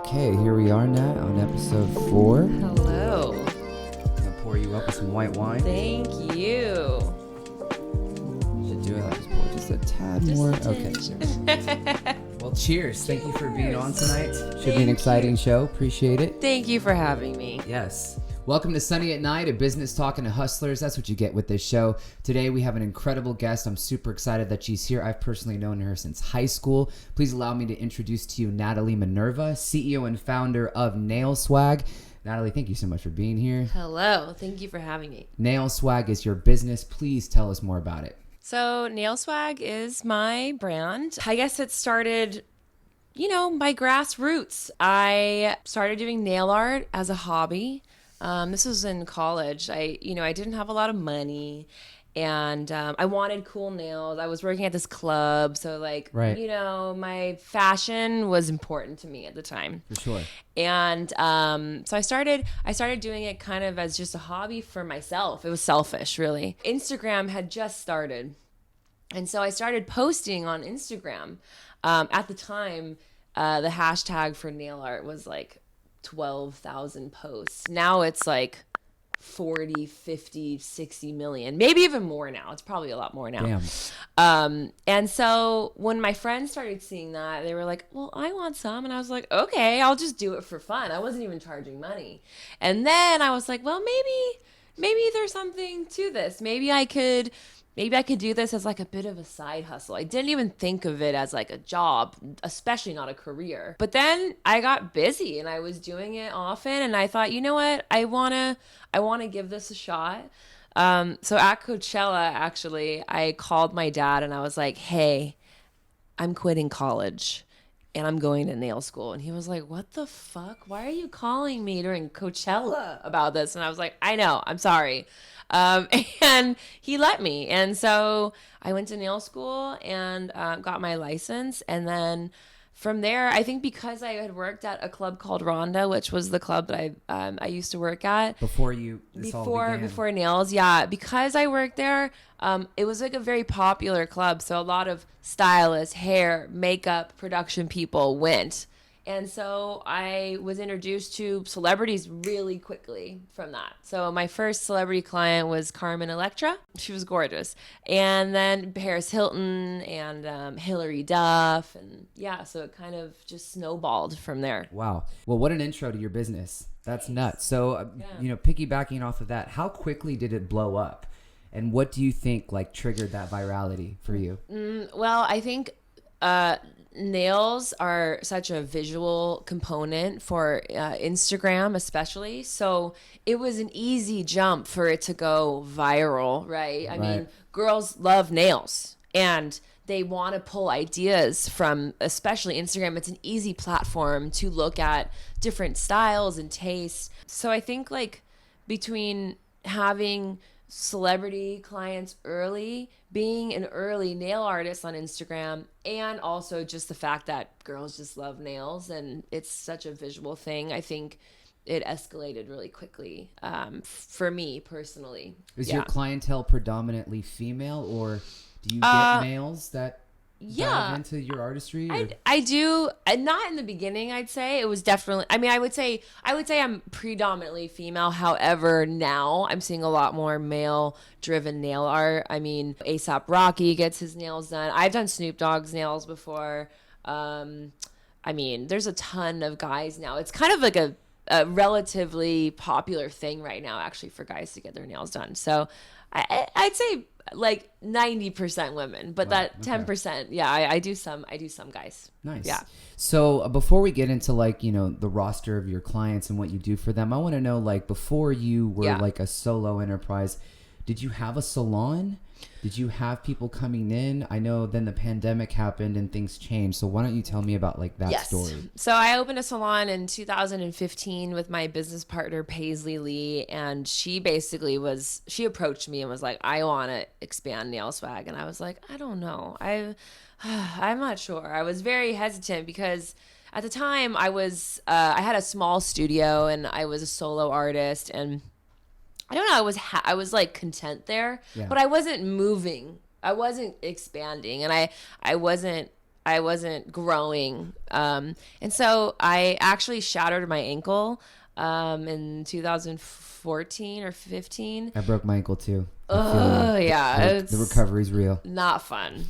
Okay, here we are, Nat, on episode 4. Hello. I'm gonna pour you up with some white wine. Thank you. Should do it. I'll just pour just a tad more. Okay. Well, cheers. Thank you for being on tonight. Should be an exciting show. Appreciate it. Thank you for having me. Yes. Welcome to Sunny at Night, a business talking to hustlers. That's what you get with this show. Today we have an incredible guest. I'm super excited that she's here. I've personally known her since high school. Please allow me to introduce to you Natalie Minerva, CEO and founder of Nail Swag. Natalie, thank you so much for being here. Hello. Thank you for having me. Nail Swag is your business. Please tell us more about it. So Nail Swag is my brand. I guess it started, by grassroots. I started doing nail art as a hobby. This was in college. I didn't have a lot of money, and I wanted cool nails. I was working at this club, so my fashion was important to me at the time. For sure. And so I started doing it kind of as just a hobby for myself. It was selfish, really. Instagram had just started, and so I started posting on Instagram. At the time, the hashtag for nail art was like 12,000 posts. Now it's like 40, 50, 60 million, maybe even more now. It's probably a lot more now. Damn. And so when my friends started seeing that, they were like, well, I want some. And I was like, okay, I'll just do it for fun. I wasn't even charging money. And then I was like, well, maybe there's something to this. Maybe I could do this as like a bit of a side hustle. I didn't even think of it as like a job, especially not a career. But then I got busy and I was doing it often, and I thought, you know what? I wanna give this a shot. So at Coachella, actually, I called my dad and I was like, hey, I'm quitting college and I'm going to nail school. And he was like, what the fuck? Why are you calling me during Coachella about this? And I was like, I know, I'm sorry. And he let me. And so I went to nail school and got my license. And then from there, I think because I had worked at a club called Rhonda, which was the club that I used to work at. Before nails, yeah. Because I worked there, it was like a very popular club. So a lot of stylists, hair, makeup, production people went. And so I was introduced to celebrities really quickly from that. So my first celebrity client was Carmen Electra. She was gorgeous. And then Paris Hilton and Hilary Duff. And yeah, so it kind of just snowballed from there. Wow. Well, what an intro to your business. That's nuts. So, piggybacking off of that, how quickly did it blow up? And what do you think triggered that virality for you? Well, I think nails are such a visual component for Instagram, especially. So it was an easy jump for it to go viral, right? I mean, girls love nails and they want to pull ideas from, especially Instagram. It's an easy platform to look at different styles and tastes. So I think between having celebrity clients early, being an early nail artist on Instagram, and also just the fact that girls just love nails and it's such a visual thing, I think it escalated really quickly for me personally. Is your clientele predominantly female, or do you get males that dive into your artistry? I do. Not in the beginning, I'd say. It was definitely, I would say I'm predominantly female. However, now I'm seeing a lot more male driven nail art. I mean, A$AP Rocky gets his nails done. I've done Snoop Dogg's nails before. There's a ton of guys now. It's kind of like a relatively popular thing right now, actually, for guys to get their nails done. So I'd say 90% women, but that 10%, I do some guys. Nice. Yeah. So before we get into the roster of your clients and what you do for them, I want to know before you were a solo enterprise, did you have a salon? Did you have people coming in? I know then the pandemic happened and things changed. So why don't you tell me about that story? So I opened a salon in 2015 with my business partner, Paisley Lee. And she approached me and was like, I want to expand Nail Swag. And I was like, I don't know. I'm not sure. I was very hesitant because at the time I had a small studio and I was a solo artist, and I don't know, I was content there, but I wasn't moving. I wasn't expanding, and I wasn't growing. And so I actually shattered my ankle in 2014 or 15. I broke my ankle too. Oh, yeah. The recovery's real. Not fun.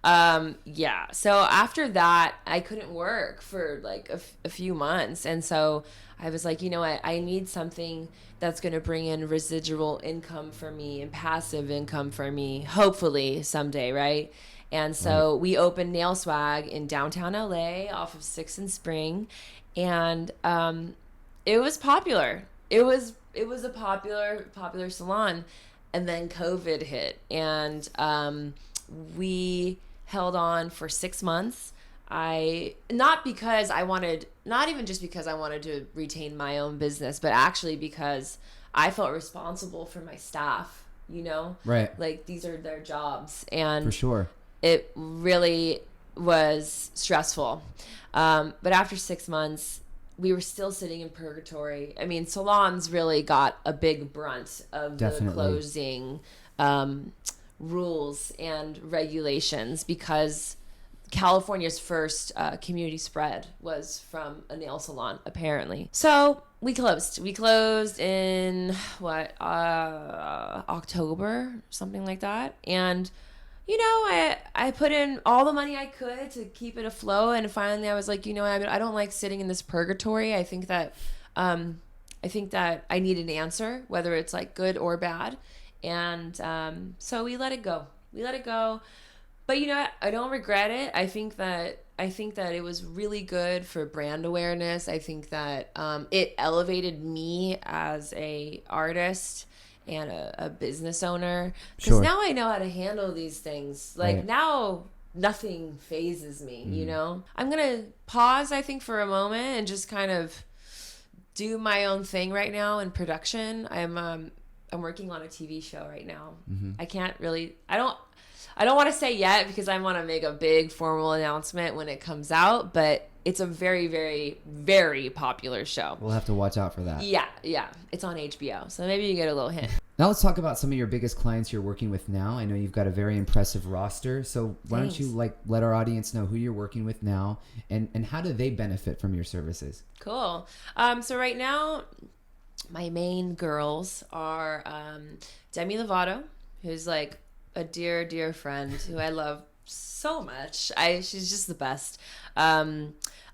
Yeah. So after that, I couldn't work for like a few months. And so I was like, you know what? I need something that's going to bring in residual income for me and passive income for me, hopefully someday, right? And so we opened Nail Swag in downtown LA off of 6th and Spring. And it was popular. It was a popular salon. And then COVID hit. And we held on for 6 months. Not even just because I wanted to retain my own business, but actually because I felt responsible for my staff, you know? Right. Like, these are their jobs. And for sure, it really was stressful. But after 6 months, we were still sitting in purgatory. I mean, salons really got a big brunt of the closing rules and regulations, because California's first community spread was from a nail salon, apparently. So we closed. We closed in October, something like that. And you know, I put in all the money I could to keep it afloat, and finally I was like, you know, I don't like sitting in this purgatory. I think that I need an answer, whether it's like good or bad. And so we let it go. But you know, I don't regret it. I think that it was really good for brand awareness. I think that it elevated me as a artist and a business owner, because now I know how to handle these things. Like now nothing phases me, you know? I'm going to pause, I think, for a moment and just kind of do my own thing right now in production. I'm working on a TV show right now. I can't really, I don't want to say yet, because I want to make a big formal announcement when it comes out, but it's a very, very, very popular show. We'll have to watch out for that. Yeah. It's on HBO, so maybe you get a little hint. Now let's talk about some of your biggest clients you're working with now. I know you've got a very impressive roster, so why don't you let our audience know who you're working with now, and how do they benefit from your services? Cool. So right now, my main girls are Demi Lovato, who's like a dear, dear friend who I love so much. She's just the best.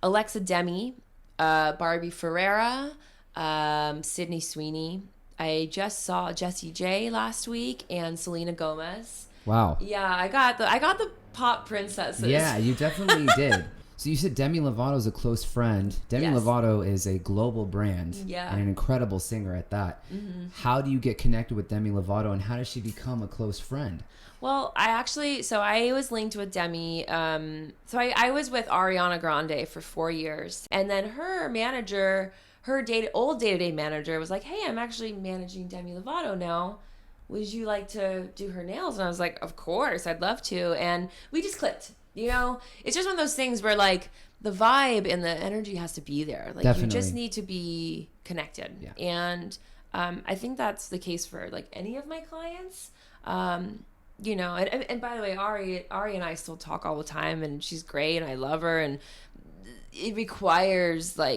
Alexa Demi, Barbie Ferreira, Sydney Sweeney. I just saw Jessie J last week, and Selena Gomez. Wow. Yeah, I got the pop princesses. Yeah, you definitely did. So you said Demi Lovato is a close friend. Demi Lovato is a global brand and an incredible singer at that. How do you get connected with Demi Lovato, and how does she become a close friend? Well, I was linked with Demi. So I was with Ariana Grande for 4 years. And then her manager, old day-to-day manager was like, hey, I'm actually managing Demi Lovato now. Would you like to do her nails? And I was like, of course, I'd love to. And we just clicked. You know, it's just one of those things where like the vibe and the energy has to be there. Like you just need to be connected. Yeah. And I think that's the case for like any of my clients. You know, and by the way, Ari and I still talk all the time, and she's great, and I love her, and it requires, I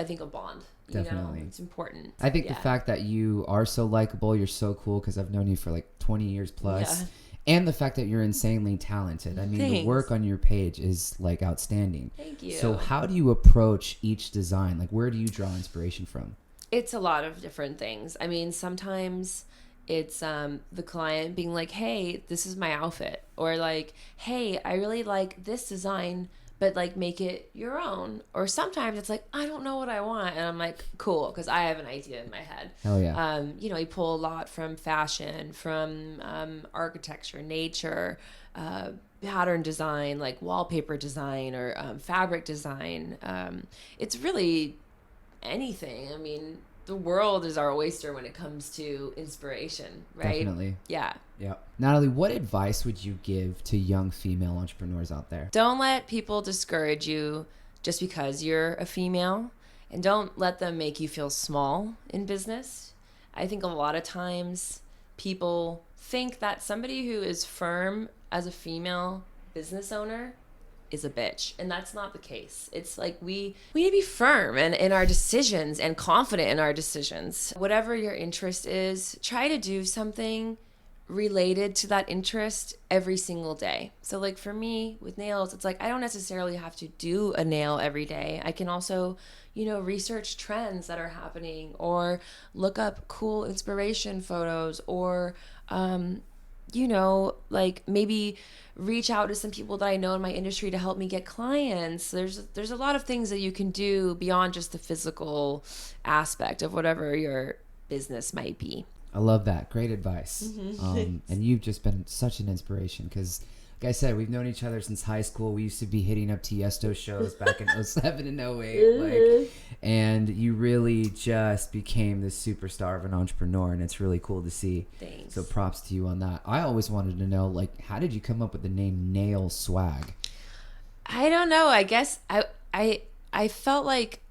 think, a bond. Definitely. You know? It's important. I think the fact that you are so likable, you're so cool, because I've known you for like 20 years plus. Yeah. And the fact that you're insanely talented. I mean, the work on your page is like outstanding. Thank you. So how do you approach each design? Like, where do you draw inspiration from? It's a lot of different things. I mean, sometimes it's the client being like, hey, this is my outfit. Or like, hey, I really like this design, but like make it your own. Or sometimes it's like, I don't know what I want. And I'm like, cool, because I have an idea in my head. Hell yeah. You know, you pull a lot from fashion, from architecture, nature, pattern design, like wallpaper design or fabric design. It's really anything. I mean, the world is our oyster when it comes to inspiration, right? Definitely. Yeah. Yeah. Natalie, what advice would you give to young female entrepreneurs out there? Don't let people discourage you just because you're a female, and don't let them make you feel small in business. I think a lot of times people think that somebody who is firm as a female business owner is a bitch. And that's not the case. It's like we need to be firm and in our decisions and confident in our decisions. Whatever your interest is, try to do something related to that interest every single day. So like for me with nails, it's like I don't necessarily have to do a nail every day. I can also, research trends that are happening, or look up cool inspiration photos, or like maybe reach out to some people that I know in my industry to help me get clients. There's a lot of things that you can do beyond just the physical aspect of whatever your business might be. I love that. Great advice. And you've just been such an inspiration because, like I said, we've known each other since high school. We used to be hitting up Tiesto shows back in 07 and 08. And you really just became this superstar of an entrepreneur, and it's really cool to see. Thanks. So props to you on that. I always wanted to know, like, how did you come up with the name Nail Swag? I don't know. I guess I felt like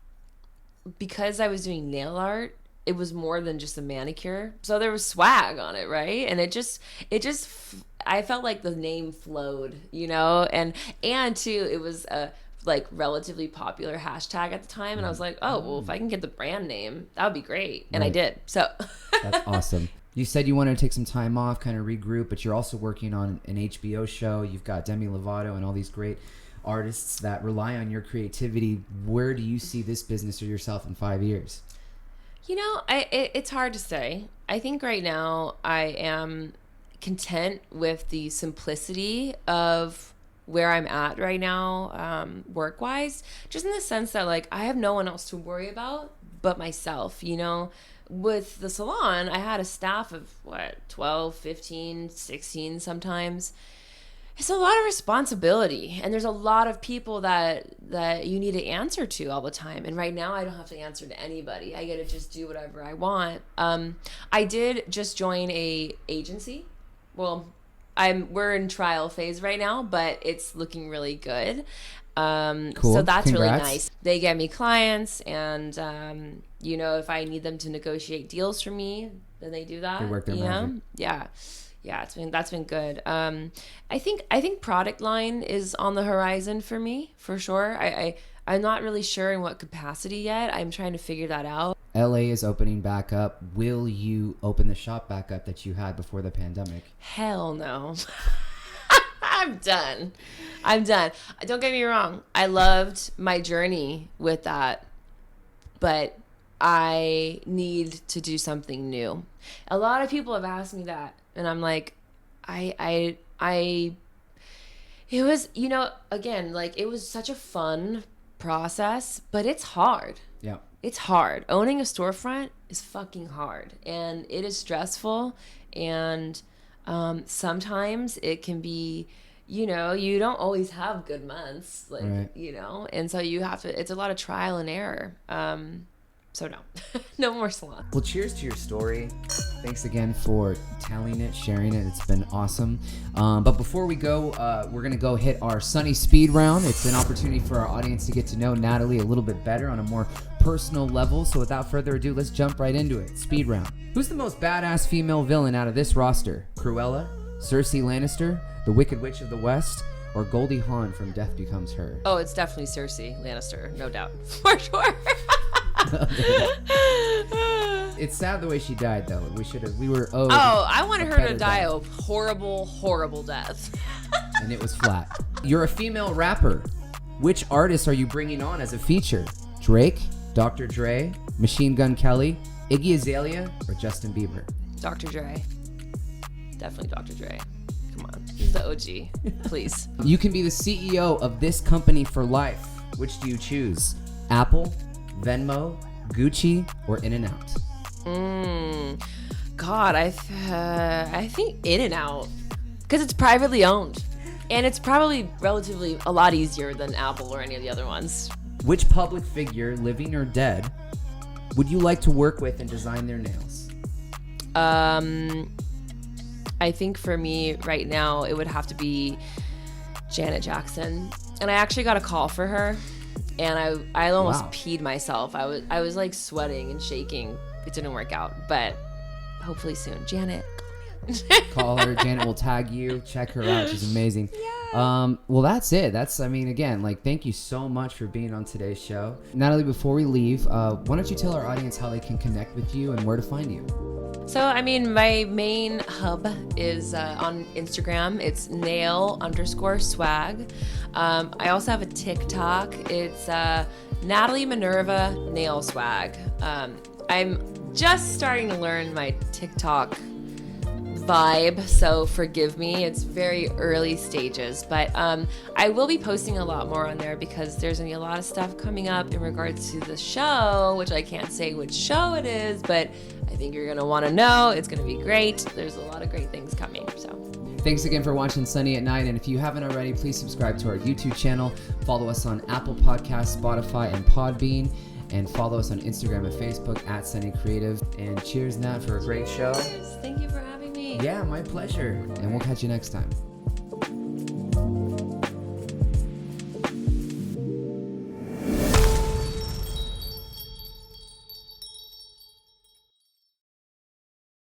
because I was doing nail art, it was more than just a manicure. So there was swag on it, right? And I felt like the name flowed, and too, it was a like relatively popular hashtag at the time. And I was like, oh, well, if I can get the brand name, that would be great. And I did. So that's awesome. You said you wanted to take some time off, kind of regroup, but you're also working on an HBO show. You've got Demi Lovato and all these great artists that rely on your creativity. Where do you see this business or yourself in 5 years? It's hard to say. I think right now I am content with the simplicity of where I'm at right now, work-wise, just in the sense that like I have no one else to worry about but myself. With the salon, I had a staff of 12, 15, 16 sometimes. It's a lot of responsibility, and there's a lot of people that you need to answer to all the time. And right now I don't have to answer to anybody. I get to just do whatever I want. I did just join a agency. Well, we're in trial phase right now, but it's looking really good. Cool. So that's Congrats. really nice. They get me clients, and if I need them to negotiate deals for me, then they do that. They work their magic. Yeah, that's been good. I think product line is on the horizon for me, for sure. I'm not really sure in what capacity yet. I'm trying to figure that out. LA is opening back up. Will you open the shop back up that you had before the pandemic? Hell no. I'm done. Don't get me wrong. I loved my journey with that, but I need to do something new. A lot of people have asked me that. And I'm like, it was, again, like it was such a fun process, but it's hard. Yeah. It's hard. Owning a storefront is fucking hard, and it is stressful. And sometimes it can be, you don't always have good months, like, right. And so you have to, it's a lot of trial and error. So no, no more salon. Well, cheers to your story. Thanks again for telling it, sharing it. It's been awesome. But before we go, we're going to go hit our Sunny Speed round. It's an opportunity for our audience to get to know Natalie a little bit better on a more personal level. So without further ado, let's jump right into it. Speed round. Who's the most badass female villain out of this roster? Cruella, Cersei Lannister, the Wicked Witch of the West, or Goldie Hawn from Death Becomes Her? Oh, it's definitely Cersei Lannister, no doubt. For sure. It's sad the way she died, though. We were owed. Oh, I wanted her to die a horrible, horrible death. And it was flat. You're a female rapper. Which artist are you bringing on as a feature? Drake, Dr. Dre, Machine Gun Kelly, Iggy Azalea, or Justin Bieber? Dr. Dre. Definitely Dr. Dre. Come on. He's the OG. Please. You can be the CEO of this company for life. Which do you choose? Apple, Venmo, Gucci, or In-N-Out? God, I think In-N-Out, because it's privately owned, and it's probably relatively a lot easier than Apple or any of the other ones. Which public figure, living or dead, would you like to work with and design their nails? I think for me right now, it would have to be Janet Jackson, and I actually got a call for her. And I almost peed myself. I was like sweating and shaking. It didn't work out, but hopefully soon. Janet, call me Call her. Janet will tag you. Check her out. She's amazing. Yeah. Well, that's it. Again, like, thank you so much for being on today's show. Natalie, before we leave, why don't you tell our audience how they can connect with you and where to find you? So, my main hub is on Instagram. It's nail_swag. I also have a TikTok. It's Natalie Minerva Nail Swag. I'm just starting to learn my TikTok vibe, so forgive me. It's very early stages, but I will be posting a lot more on there because there's going to be a lot of stuff coming up in regards to the show, which I can't say which show it is, but I think you're going to want to know. It's going to be great. There's a lot of great things coming. So thanks again for watching Sunny at Night, and if you haven't already, please subscribe to our YouTube channel, follow us on Apple Podcasts, Spotify, and Podbean, and follow us on Instagram and Facebook at Sunny Creative. And cheers, Nat, for a great show. Thank you for having me. Yeah, my pleasure. And we'll catch you next time.